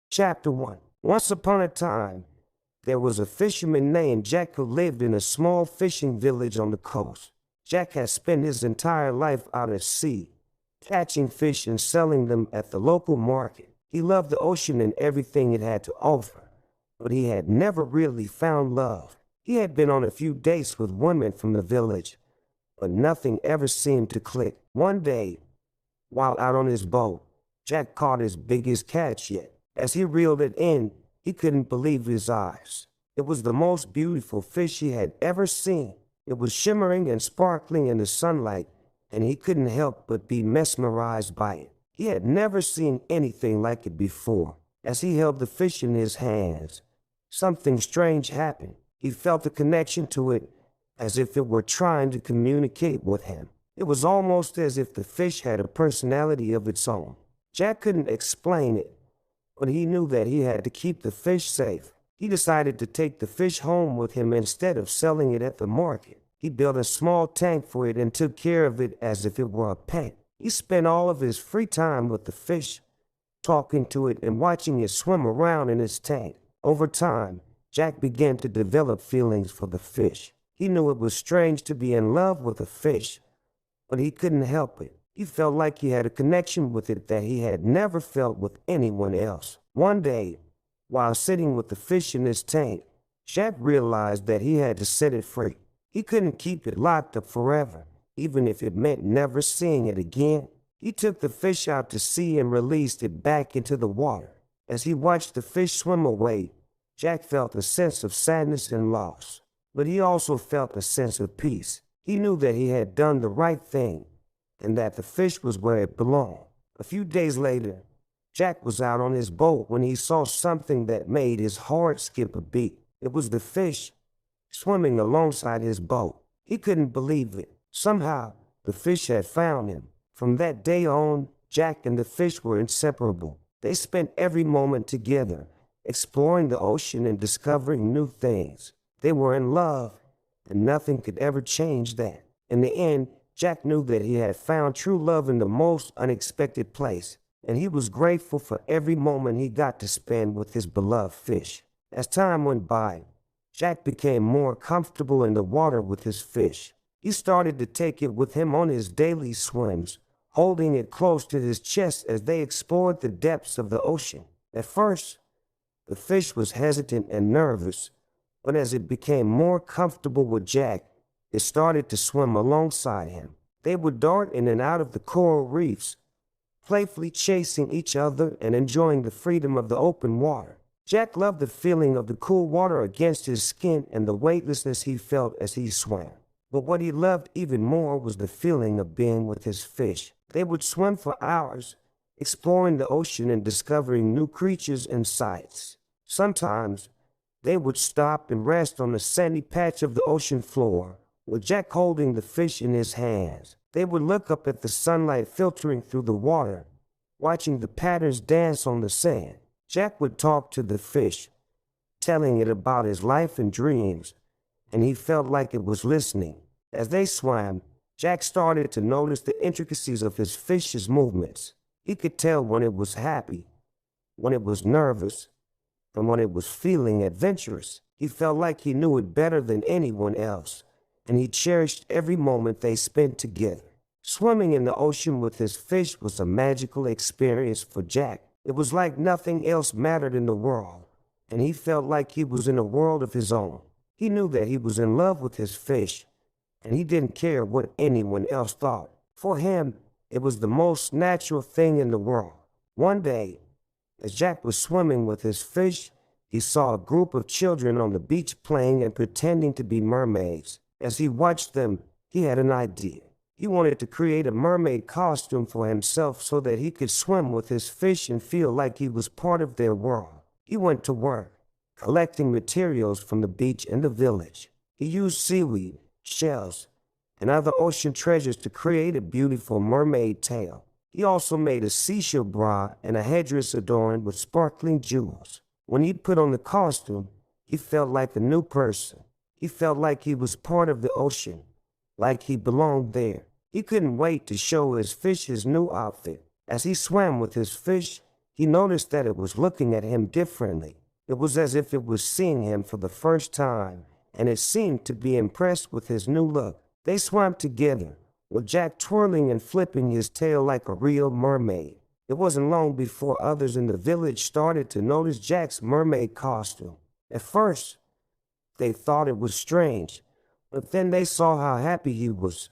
Chapter 1. Once upon a time, there was a fisherman named Jack who lived in a small fishing village on the coast. Jack had spent his entire life out at sea, catching fish and selling them at the local market. He loved the ocean and everything it had to offer, but he had never really found love. He had been on a few dates with women from the village, but nothing ever seemed to click. One day, while out on his boat, Jack caught his biggest catch yet. As he reeled it in, he couldn't believe his eyes. It was the most beautiful fish he had ever seen. It was shimmering and sparkling in the sunlight, and he couldn't help but be mesmerized by it. He had never seen anything like it before. As he held the fish in his hands, something strange happened. He felt a connection to it, as if it were trying to communicate with him. It was almost as if the fish had a personality of its own. Jack couldn't explain it, but he knew that he had to keep the fish safe. He decided to take the fish home with him instead of selling it at the market. He built a small tank for it and took care of it as if it were a pet. He spent all of his free time with the fish, talking to it and watching it swim around in his tank. Over time, Jack began to develop feelings for the fish. He knew it was strange to be in love with a fish, but he couldn't help it. He felt like he had a connection with it that he had never felt with anyone else. One day, while sitting with the fish in his tank, Jack realized that he had to set it free. He couldn't keep it locked up forever, even if it meant never seeing it again. He took the fish out to sea and released it back into the water. As he watched the fish swim away, Jack felt a sense of sadness and loss, but he also felt a sense of peace. He knew that he had done the right thing, and that the fish was where it belonged. A few days later, Jack was out on his boat when he saw something that made his heart skip a beat. It was the fish swimming alongside his boat. He couldn't believe it. Somehow, the fish had found him. From that day on, Jack and the fish were inseparable. They spent every moment together, exploring the ocean and discovering new things. They were in love, and nothing could ever change that. In the end, Jack knew that he had found true love in the most unexpected place, and he was grateful for every moment he got to spend with his beloved fish. As time went by, Jack became more comfortable in the water with his fish. He started to take it with him on his daily swims, holding it close to his chest as they explored the depths of the ocean. At first, the fish was hesitant and nervous, but as it became more comfortable with Jack, it started to swim alongside him. They would dart in and out of the coral reefs, playfully chasing each other and enjoying the freedom of the open water. Jack loved the feeling of the cool water against his skin and the weightlessness he felt as he swam. But what he loved even more was the feeling of being with his fish. They would swim for hours, exploring the ocean and discovering new creatures and sights. Sometimes, they would stop and rest on the sandy patch of the ocean floor, with Jack holding the fish in his hands. They would look up at the sunlight filtering through the water, watching the patterns dance on the sand. Jack would talk to the fish, telling it about his life and dreams, and he felt like it was listening. As they swam, Jack started to notice the intricacies of his fish's movements. He could tell when it was happy, when it was nervous, and when it was feeling adventurous. He felt like he knew it better than anyone else, and he cherished every moment they spent together. Swimming in the ocean with his fish was a magical experience for Jack. It was like nothing else mattered in the world, and he felt like he was in a world of his own. He knew that he was in love with his fish, and he didn't care what anyone else thought. For him, it was the most natural thing in the world. One day, as Jack was swimming with his fish, he saw a group of children on the beach playing and pretending to be mermaids. As he watched them, he had an idea. He wanted to create a mermaid costume for himself so that he could swim with his fish and feel like he was part of their world. He went to work, collecting materials from the beach and the village. He used seaweed, shells, and other ocean treasures to create a beautiful mermaid tail. He also made a seashell bra and a headdress adorned with sparkling jewels. When he put on the costume, he felt like a new person. He felt like he was part of the ocean, like he belonged there. He couldn't wait to show his fish his new outfit. As he swam with his fish, he noticed that it was looking at him differently. It was as if it was seeing him for the first time, and it seemed to be impressed with his new look. They swam together, with Jack twirling and flipping his tail like a real mermaid. It wasn't long before others in the village started to notice Jack's mermaid costume. At first, they thought it was strange, but then they saw how happy he was,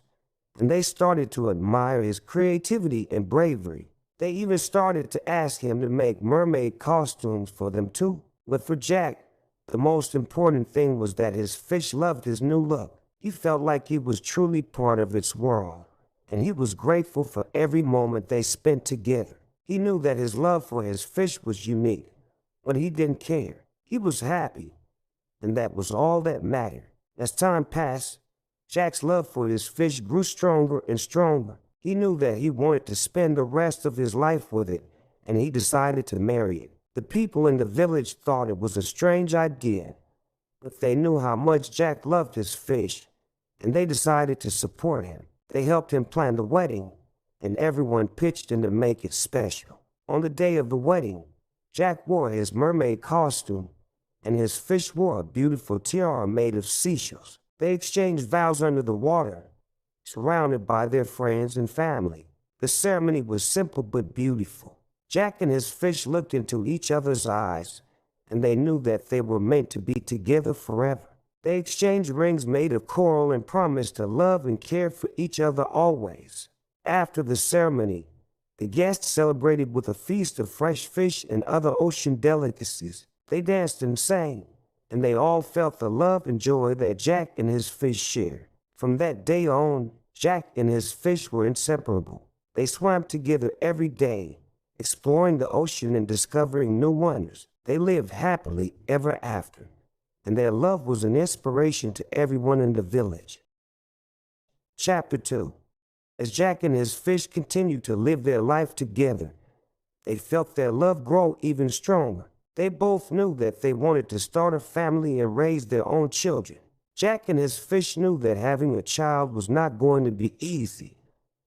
and they started to admire his creativity and bravery. They even started to ask him to make mermaid costumes for them too. But for Jack, the most important thing was that his fish loved his new look. He felt like he was truly part of its world, and he was grateful for every moment they spent together. He knew that his love for his fish was unique, but he didn't care. He was happy, and that was all that mattered. As time passed, Jack's love for his fish grew stronger and stronger. He knew that he wanted to spend the rest of his life with it, and he decided to marry it. The people in the village thought it was a strange idea, but they knew how much Jack loved his fish, and they decided to support him. They helped him plan the wedding, and everyone pitched in to make it special. On the day of the wedding, Jack wore his mermaid costume, and his fish wore a beautiful tiara made of seashells. They exchanged vows under the water, surrounded by their friends and family. The ceremony was simple but beautiful. Jack and his fish looked into each other's eyes, and they knew that they were meant to be together forever. They exchanged rings made of coral and promised to love and care for each other always. After the ceremony, the guests celebrated with a feast of fresh fish and other ocean delicacies. They danced and sang, and they all felt the love and joy that Jack and his fish shared. From that day on, Jack and his fish were inseparable. They swam together every day, exploring the ocean and discovering new wonders. They lived happily ever after, and their love was an inspiration to everyone in the village. Chapter 2. As Jack and his fish continued to live their life together, they felt their love grow even stronger. They both knew that they wanted to start a family and raise their own children. Jack and his fish knew that having a child was not going to be easy,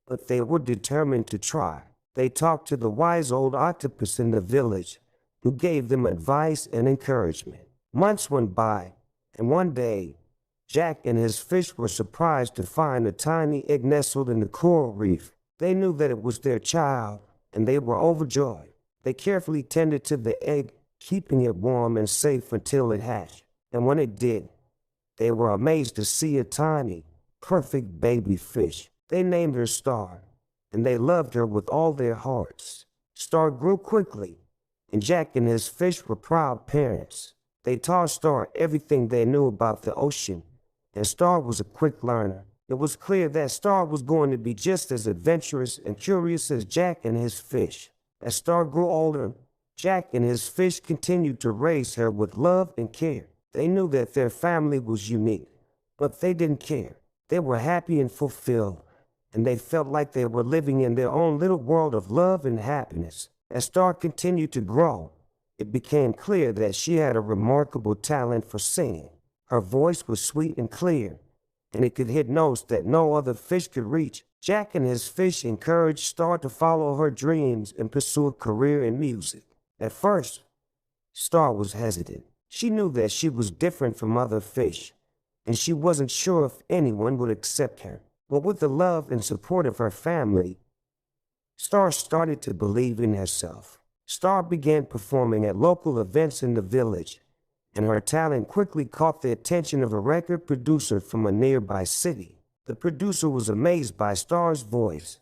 but they were determined to try. They talked to the wise old octopus in the village, who gave them advice and encouragement. Months went by, and one day, Jack and his fish were surprised to find a tiny egg nestled in the coral reef. They knew that it was their child, and they were overjoyed. They carefully tended to the egg, keeping it warm and safe until it hatched. And when it did, they were amazed to see a tiny, perfect baby fish. They named her Star, and they loved her with all their hearts. Star grew quickly, and Jack and his fish were proud parents. They taught Star everything they knew about the ocean, and Star was a quick learner. It was clear that Star was going to be just as adventurous and curious as Jack and his fish. As Star grew older, Jack and his fish continued to raise her with love and care. They knew that their family was unique, but they didn't care. They were happy and fulfilled, and they felt like they were living in their own little world of love and happiness. As Star continued to grow, it became clear that she had a remarkable talent for singing. Her voice was sweet and clear, and it could hit notes that no other fish could reach. Jack and his fish encouraged Star to follow her dreams and pursue a career in music. At first, Star was hesitant. She knew that she was different from other fish, and she wasn't sure if anyone would accept her. But with the love and support of her family, Star started to believe in herself. Star began performing at local events in the village, and her talent quickly caught the attention of a record producer from a nearby city. The producer was amazed by Star's voice,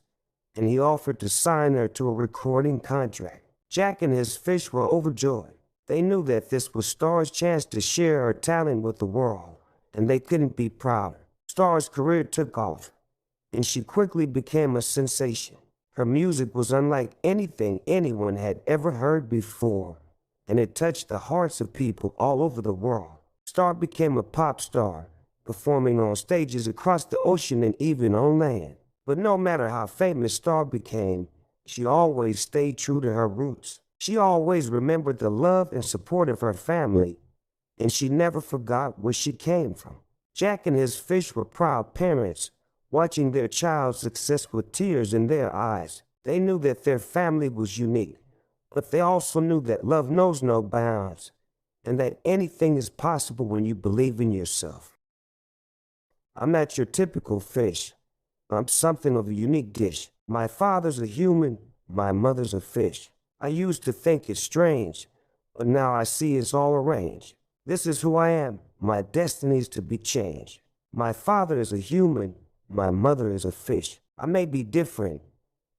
and he offered to sign her to a recording contract. Jack and his fish were overjoyed. They knew that this was Star's chance to share her talent with the world, and they couldn't be prouder. Star's career took off, and she quickly became a sensation. Her music was unlike anything anyone had ever heard before, and it touched the hearts of people all over the world. Star became a pop star, performing on stages across the ocean and even on land. But no matter how famous Star became, she always stayed true to her roots. She always remembered the love and support of her family, and she never forgot where she came from. Jack and his fish were proud parents, watching their child's success with tears in their eyes. They knew that their family was unique, But they also knew that love knows no bounds and that anything is possible when you believe in yourself. I'm not your typical fish. I'm something of a unique dish. My father's a human, my mother's a fish. I used to think it's strange, but now I see it's all arranged. This is who I am, my destiny's to be changed. My father is a human, my mother is a fish. I may be different,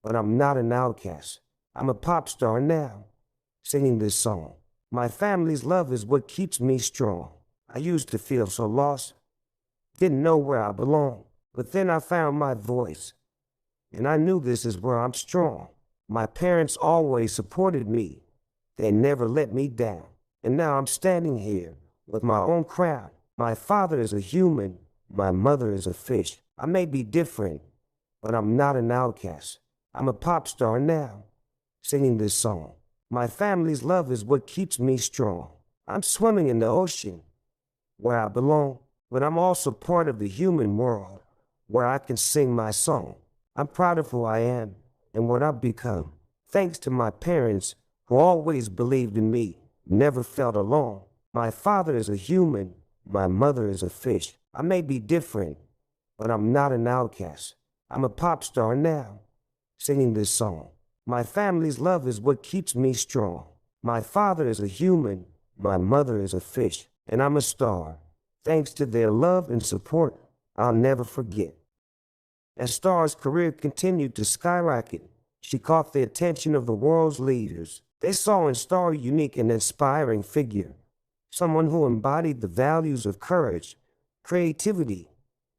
but I'm not an outcast. I'm a pop star now, singing this song. My family's love is what keeps me strong. I used to feel so lost, didn't know where I belonged, but then I found my voice, and I knew this is where I'm strong. My parents always supported me. They never let me down. And now I'm standing here with my own crown. My father is a human, my mother is a fish. I may be different, but I'm not an outcast. I'm a pop star now, singing this song. My family's love is what keeps me strong. I'm swimming in the ocean, where I belong, but I'm also part of the human world, where I can sing my song. I'm proud of who I am and what I've become, thanks to my parents who always believed in me, never felt alone. My father is a human, my mother is a fish. I may be different, but I'm not an outcast. I'm a pop star now, singing this song. My family's love is what keeps me strong. My father is a human, my mother is a fish, and I'm a star. Thanks to their love and support, I'll never forget. As Star's career continued to skyrocket, she caught the attention of the world's leaders. They saw in Star a unique and inspiring figure, someone who embodied the values of courage, creativity,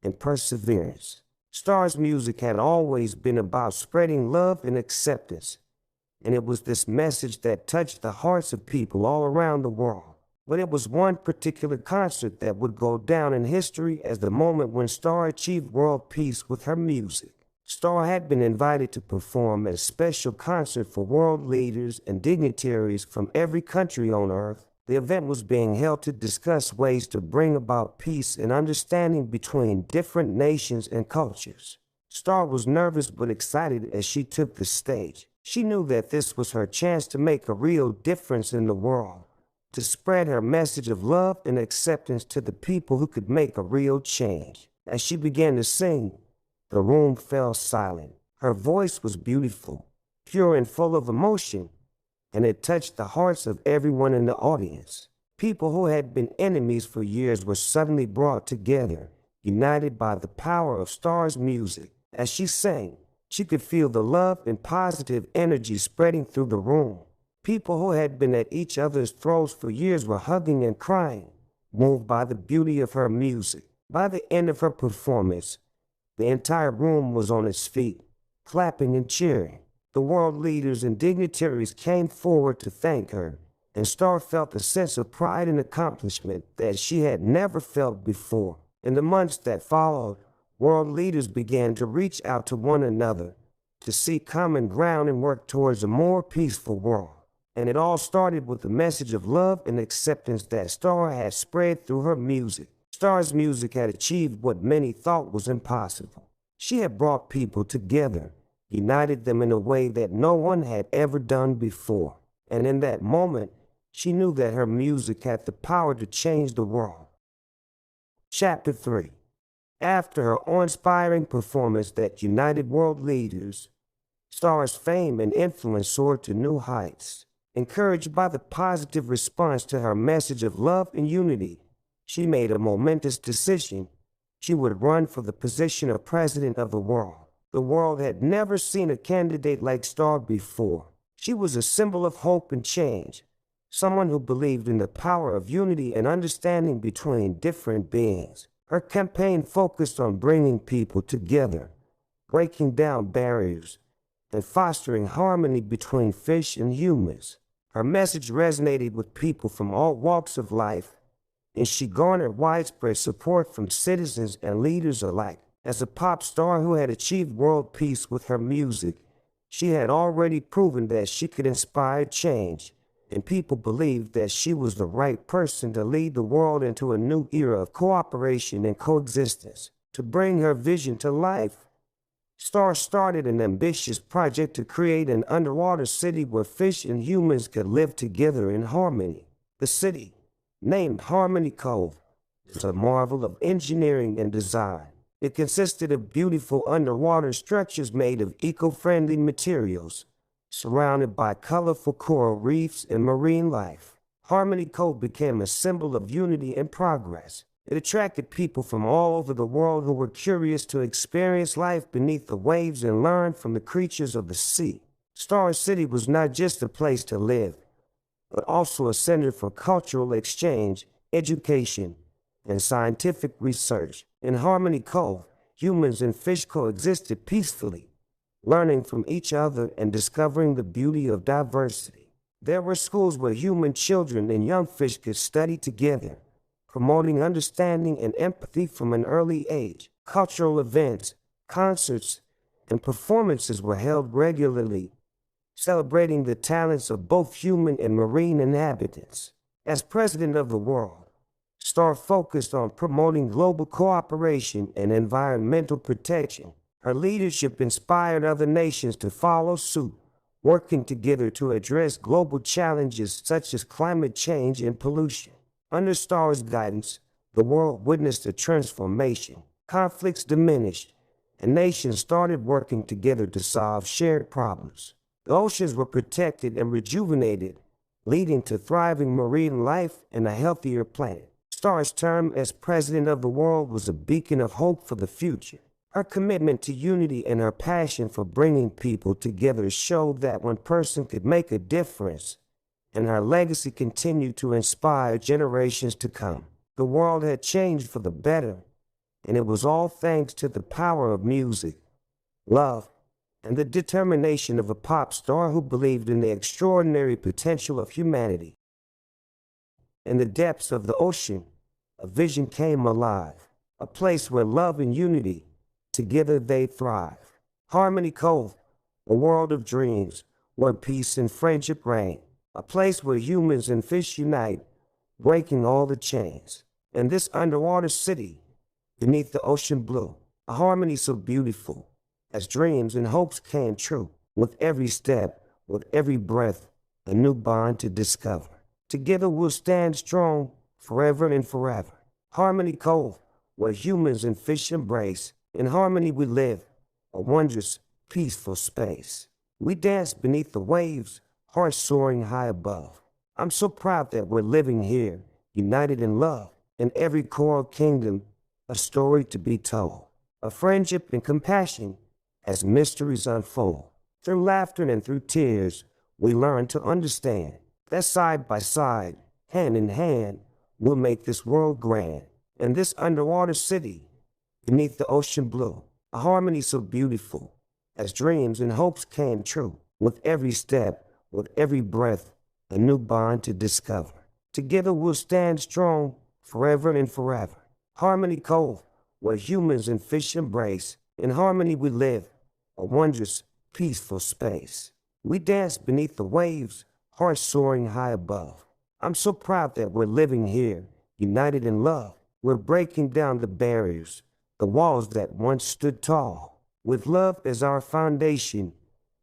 and perseverance. Star's music had always been about spreading love and acceptance, and it was this message that touched the hearts of people all around the world. But it was one particular concert that would go down in history as the moment when Star achieved world peace with her music. Star had been invited to perform at a special concert for world leaders and dignitaries from every country on Earth. The event was being held to discuss ways to bring about peace and understanding between different nations and cultures. Star was nervous but excited as she took the stage. She knew that this was her chance to make a real difference in the world, to spread her message of love and acceptance to the people who could make a real change. As she began to sing, the room fell silent. Her voice was beautiful, pure and full of emotion, and it touched the hearts of everyone in the audience. People who had been enemies for years were suddenly brought together, united by the power of Star's music. As she sang, she could feel the love and positive energy spreading through the room. People who had been at each other's throats for years were hugging and crying, moved by the beauty of her music. By the end of her performance, the entire room was on its feet, clapping and cheering. The world leaders and dignitaries came forward to thank her, and Star felt a sense of pride and accomplishment that she had never felt before. In the months that followed, world leaders began to reach out to one another to seek common ground and work towards a more peaceful world. And it all started with the message of love and acceptance that Star had spread through her music. Star's music had achieved what many thought was impossible. She had brought people together, united them in a way that no one had ever done before. And in that moment, she knew that her music had the power to change the world. Chapter 3. After her awe-inspiring performance that united world leaders, Star's fame and influence soared to new heights. Encouraged by the positive response to her message of love and unity, she made a momentous decision. She would run for the position of president of the world. The world had never seen a candidate like Star before. She was a symbol of hope and change, someone who believed in the power of unity and understanding between different beings. Her campaign focused on bringing people together, breaking down barriers, and fostering harmony between fish and humans. Her message resonated with people from all walks of life, and she garnered widespread support from citizens and leaders alike. As a pop star who had achieved world peace with her music, she had already proven that she could inspire change, and people believed that she was the right person to lead the world into a new era of cooperation and coexistence. To bring her vision to life, Star started an ambitious project to create an underwater city where fish and humans could live together in harmony. The city, named Harmony Cove, is a marvel of engineering and design. It consisted of beautiful underwater structures made of eco-friendly materials, surrounded by colorful coral reefs and marine life. Harmony Cove became a symbol of unity and progress. It attracted people from all over the world who were curious to experience life beneath the waves and learn from the creatures of the sea. Star City was not just a place to live, but also a center for cultural exchange, education, and scientific research. In Harmony Cove, humans and fish coexisted peacefully, learning from each other and discovering the beauty of diversity. There were schools where human children and young fish could study together, promoting understanding and empathy from an early age. Cultural events, concerts, and performances were held regularly, celebrating the talents of both human and marine inhabitants. As president of the world, Star focused on promoting global cooperation and environmental protection. Her leadership inspired other nations to follow suit, working together to address global challenges such as climate change and pollution. Under Star's guidance, the world witnessed a transformation. Conflicts diminished, and nations started working together to solve shared problems. The oceans were protected and rejuvenated, leading to thriving marine life and a healthier planet. Star's term as president of the world was a beacon of hope for the future. Her commitment to unity and her passion for bringing people together showed that one person could make a difference, and her legacy continued to inspire generations to come. The world had changed for the better, and it was all thanks to the power of music, love, and the determination of a pop star who believed in the extraordinary potential of humanity. In the depths of the ocean, a vision came alive, a place where love and unity, together they thrive. Harmony Cove, a world of dreams, where peace and friendship reign, a place where humans and fish unite, breaking all the chains. In this underwater city, beneath the ocean blue, a harmony so beautiful, as dreams and hopes came true. With every step, with every breath, a new bond to discover. Together we'll stand strong, forever and forever. Harmony Cove, where humans and fish embrace. In harmony we live, a wondrous, peaceful space. We dance beneath the waves, hearts soaring high above. I'm so proud that we're living here, united in love. In every coral kingdom, a story to be told. A friendship and compassion as mysteries unfold. Through laughter and through tears, we learn to understand that side by side, hand in hand, we'll make this world grand. In this underwater city, beneath the ocean blue, a harmony so beautiful, as dreams and hopes came true. With every step, with every breath, a new bond to discover. Together we'll stand strong, forever and forever. Harmony Cove, where humans and fish embrace. In harmony we live, a wondrous, peaceful space. We dance beneath the waves, hearts soaring high above. I'm so proud that we're living here, united in love. We're breaking down the barriers, the walls that once stood tall. With love as our foundation,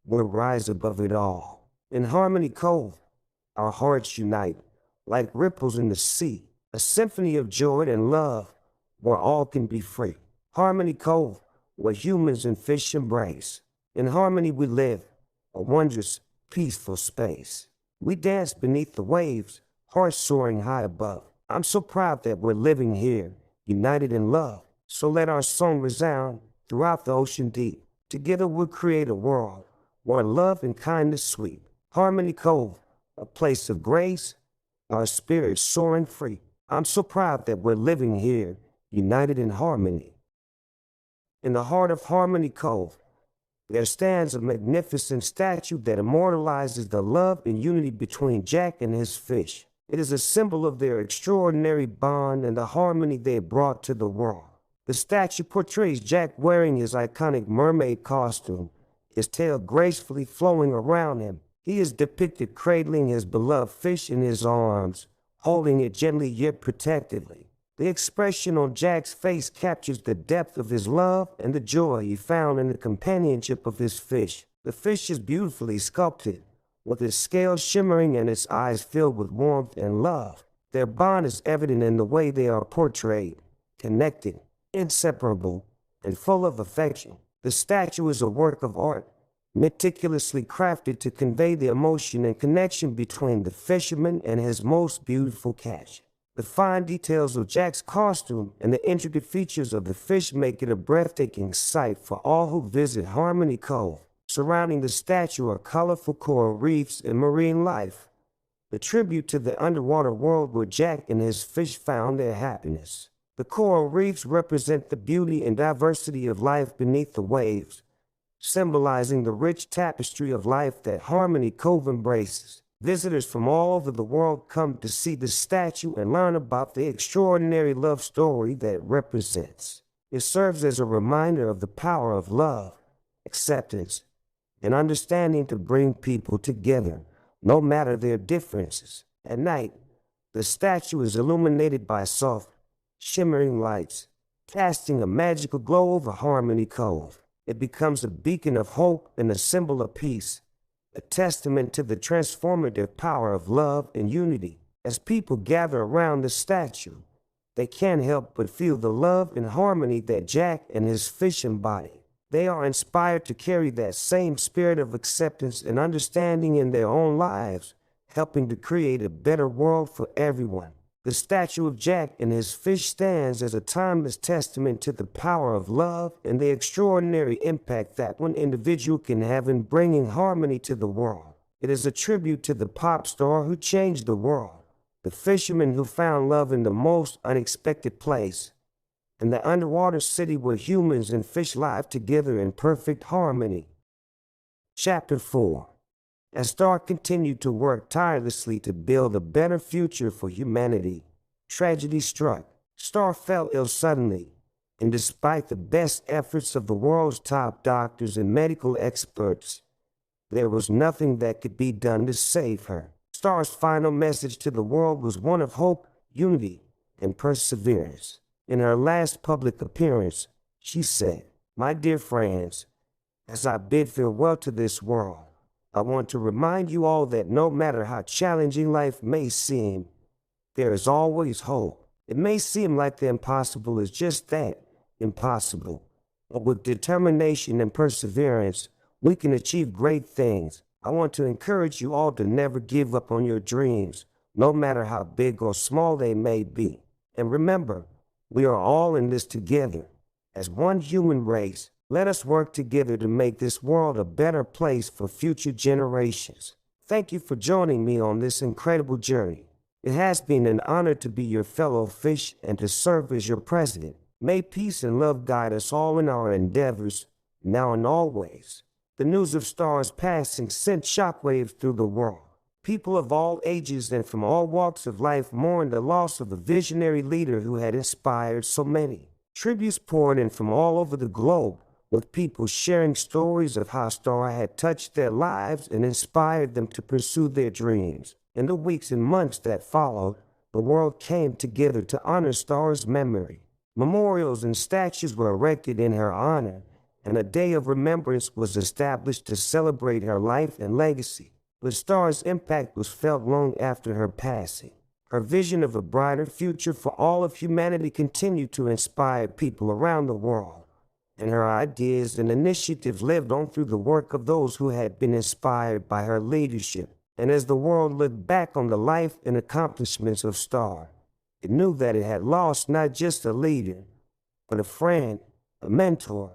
we'll rise above it all. In Harmony Cove, our hearts unite, like ripples in the sea, a symphony of joy and love, where all can be free. Harmony Cove, where humans and fish embrace. In harmony we live, a wondrous, peaceful space. We dance beneath the waves, hearts soaring high above. I'm so proud that we're living here, united in love. So let our song resound throughout the ocean deep. Together we'll create a world where love and kindness sweep. Harmony Cove, a place of grace, our spirits soaring free. I'm so proud that we're living here, united in harmony. In the heart of Harmony Cove, there stands a magnificent statue that immortalizes the love and unity between Jack and his fish. It is a symbol of their extraordinary bond and the harmony they brought to the world. The statue portrays Jack wearing his iconic mermaid costume, his tail gracefully flowing around him. He is depicted cradling his beloved fish in his arms, holding it gently yet protectively. The expression on Jack's face captures the depth of his love and the joy he found in the companionship of his fish. The fish is beautifully sculpted, with its scales shimmering and its eyes filled with warmth and love. Their bond is evident in the way they are portrayed, connected, inseparable, and full of affection. The statue is a work of art, meticulously crafted to convey the emotion and connection between the fisherman and his most beautiful catch. The fine details of Jack's costume and the intricate features of the fish make it a breathtaking sight for all who visit Harmony Cove. Surrounding the statue are colorful coral reefs and marine life, a tribute to the underwater world where Jack and his fish found their happiness. The coral reefs represent the beauty and diversity of life beneath the waves, symbolizing the rich tapestry of life that Harmony Cove embraces. Visitors from all over the world come to see the statue and learn about the extraordinary love story that it represents. It serves as a reminder of the power of love, acceptance, and understanding to bring people together, no matter their differences. At night, the statue is illuminated by soft, shimmering lights, casting a magical glow over Harmony Cove. It becomes a beacon of hope and a symbol of peace, a testament to the transformative power of love and unity. As people gather around the statue, they can't help but feel the love and harmony that Jack and his fish embody. They are inspired to carry that same spirit of acceptance and understanding in their own lives, helping to create a better world for everyone. The statue of Jack and his fish stands as a timeless testament to the power of love and the extraordinary impact that one individual can have in bringing harmony to the world. It is a tribute to the pop star who changed the world, the fisherman who found love in the most unexpected place, and the underwater city where humans and fish live together in perfect harmony. Chapter 4. As Star continued to work tirelessly to build a better future for humanity, tragedy struck. Star fell ill suddenly, and despite the best efforts of the world's top doctors and medical experts, there was nothing that could be done to save her. Star's final message to the world was one of hope, unity, and perseverance. In her last public appearance, she said, "My dear friends, as I bid farewell to this world, I want to remind you all that no matter how challenging life may seem, there is always hope. It may seem like the impossible is just that, impossible. But with determination and perseverance, we can achieve great things. I want to encourage you all to never give up on your dreams, no matter how big or small they may be. And remember, we are all in this together. As one human race, let us work together to make this world a better place for future generations." Thank you for joining me on this incredible journey. It has been an honor to be your fellow fish and to serve as your president. May peace and love guide us all in our endeavors, now and always. The news of Star's passing sent shockwaves through the world. People of all ages and from all walks of life mourned the loss of a visionary leader who had inspired so many. Tributes poured in from all over the globe, with people sharing stories of how Star had touched their lives and inspired them to pursue their dreams. In the weeks and months that followed, the world came together to honor Star's memory. Memorials and statues were erected in her honor, and a day of remembrance was established to celebrate her life and legacy. But Star's impact was felt long after her passing. Her vision of a brighter future for all of humanity continued to inspire people around the world, and her ideas and initiatives lived on through the work of those who had been inspired by her leadership. And as the world looked back on the life and accomplishments of Star, it knew that it had lost not just a leader, but a friend, a mentor,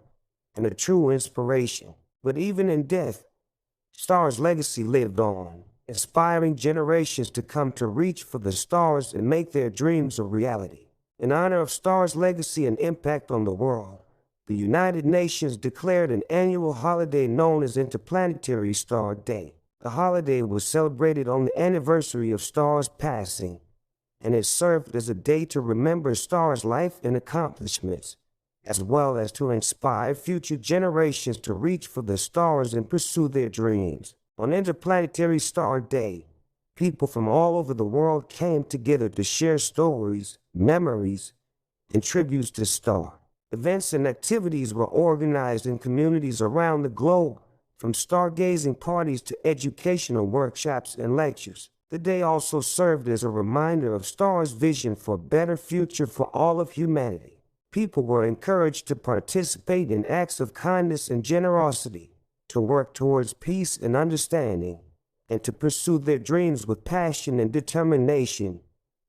and a true inspiration. But even in death, Star's legacy lived on, inspiring generations to come to reach for the stars and make their dreams a reality. In honor of Star's legacy and impact on the world, the United Nations declared an annual holiday known as Interplanetary Star Day. The holiday was celebrated on the anniversary of Star's passing, and it served as a day to remember Star's life and accomplishments, as well as to inspire future generations to reach for the stars and pursue their dreams. On Interplanetary Star Day, People from all over the world came together to share stories, memories, and tributes to Star. Events and activities were organized in communities around the globe, from stargazing parties to educational workshops and lectures. The day also served as a reminder of Star's vision for a better future for all of humanity. People were encouraged to participate in acts of kindness and generosity, to work towards peace and understanding, and to pursue their dreams with passion and determination,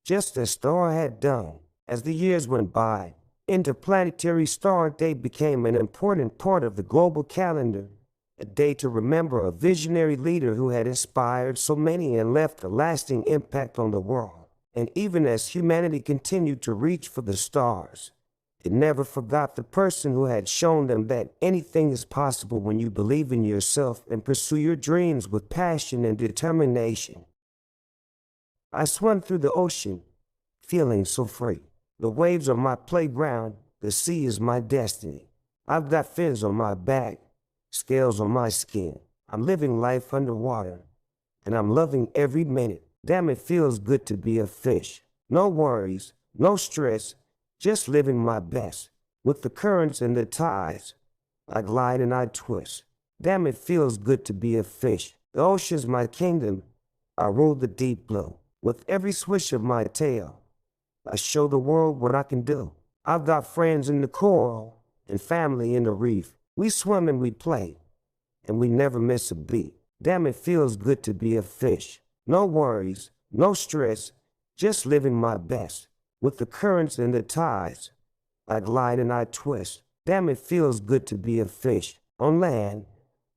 just as Star had done. As the years went by, Interplanetary Star Day became an important part of the global calendar, a day to remember a visionary leader who had inspired so many and left a lasting impact on the world. And even as humanity continued to reach for the stars, it never forgot the person who had shown them that anything is possible when you believe in yourself and pursue your dreams with passion and determination. I swam through the ocean, feeling so free. The waves are my playground, the sea is my destiny. I've got fins on my back, scales on my skin. I'm living life underwater, and I'm loving every minute. Damn, it feels good to be a fish. No worries, no stress, just living my best. With the currents and the tides, I glide and I twist. Damn, it feels good to be a fish. The ocean's my kingdom, I rule the deep blue. With every swish of my tail, I show the world what I can do. I've got friends in the coral and family in the reef. We swim and we play, and we never miss a beat. Damn, it feels good to be a fish. No worries, no stress, just living my best. With the currents and the tides, I glide and I twist. Damn, it feels good to be a fish. On land,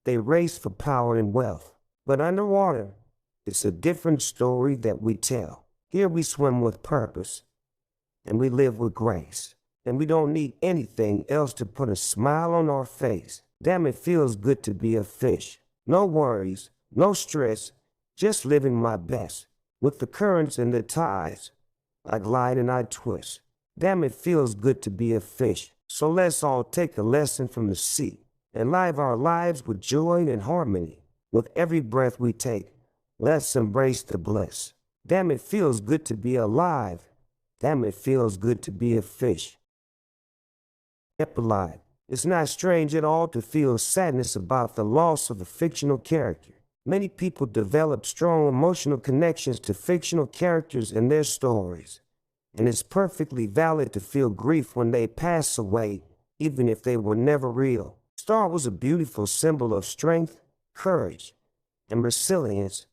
they race for power and wealth. But underwater, it's a different story that we tell. Here we swim with purpose, and we live with grace. And we don't need anything else to put a smile on our face. Damn, it feels good to be a fish. No worries, no stress, just living my best. With the currents and the tides, I glide and I twist. Damn, it feels good to be a fish. So let's all take a lesson from the sea and live our lives with joy and harmony. With every breath we take, let's embrace the bliss. Damn, it feels good to be alive. Damn, it feels good to be a fish. Epilogue. It's not strange at all to feel sadness about the loss of a fictional character. Many people develop strong emotional connections to fictional characters and their stories, and it's perfectly valid to feel grief when they pass away, even if they were never real. Star was a beautiful symbol of strength, courage, and resilience,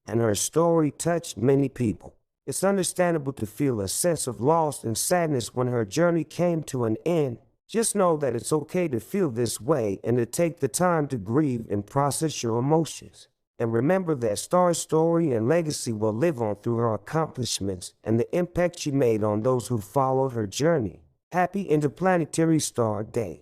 and her story touched many people. It's understandable to feel a sense of loss and sadness when her journey came to an end. Just know that it's okay to feel this way and to take the time to grieve and process your emotions. And remember that Star's story and legacy will live on through her accomplishments and the impact she made on those who followed her journey. Happy Interplanetary Star Day.